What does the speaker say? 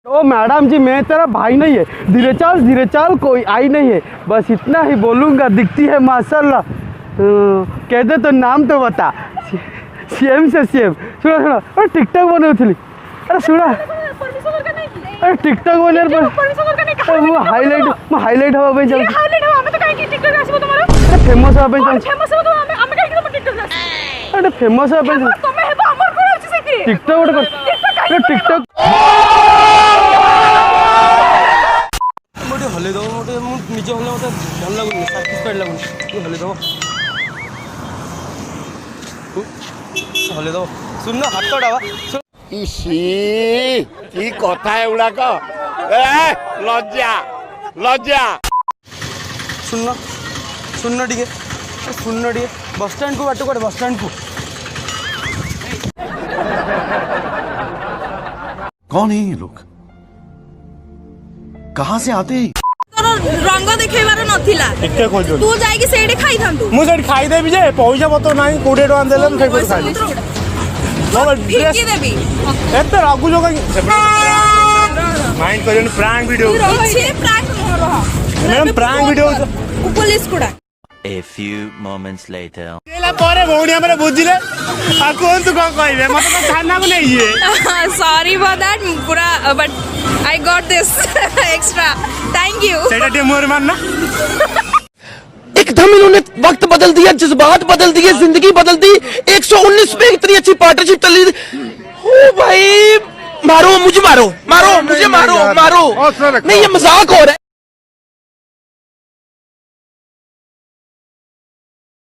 ओ madam जी, मैं तेरा भाई नहीं है, धीरे चल कोई आई नहीं है, बस इतना ही बोलूँगा। दिखती है माशाल्लाह। कहते तो नाम तो बता। सेम से सेम। सुना सुना, अरे टिकटॉक बने थी। अरे सुना, अरे टिकटॉक बने वो हाईलाइट हवा पे चल, फेमस हवा पे चल, अरे फेमस हवा पे टिकटॉक गोटे कर टिकटॉक हल्ले दो मोटे निजे हल्ले मत भल लगुनि साटिस्फाइड लगुनि हल्ले दो हल्ले दो सुन हाथ डावा की कथा एगुड़ाक लज्जा लज्जा सुन सुन टे सुन टे बस स्टैंड को बाट कड़े बस स्टैंड को कौन है ये लोग, कहाँ से आते हैं? रंग देखैबार नथिला एके खोजो तू जाई कि सेडी खाई थांतु मु सेडी खाई देबी जे पैसा पतो नाही 20 टका देले हम खाई खाई नो ड्रेस की देबी एते रागु जो का माइंड करियो प्रैंक वीडियो छे प्रैंक न रहा मैडम प्रैंक वीडियो पुलिस कुडा A few moments later. केला परे भौणी हमरे बुझिले आ कोन तू कोन कहबे मत तो खाना को नहीं है सॉरी फॉर दैट पूरा but I got this extra thank you सेटा टे मोर मारना एकदम इन्होंने वक्त बदल दिया, जज्बात बदल दिए, जिंदगी बदल दी। 119 में इतनी अच्छी पार्टनरशिप चल रही थी। ओ भाई मारो मुझे, मारो मुझे, मारो नहीं, ये मजाक हो रहा है।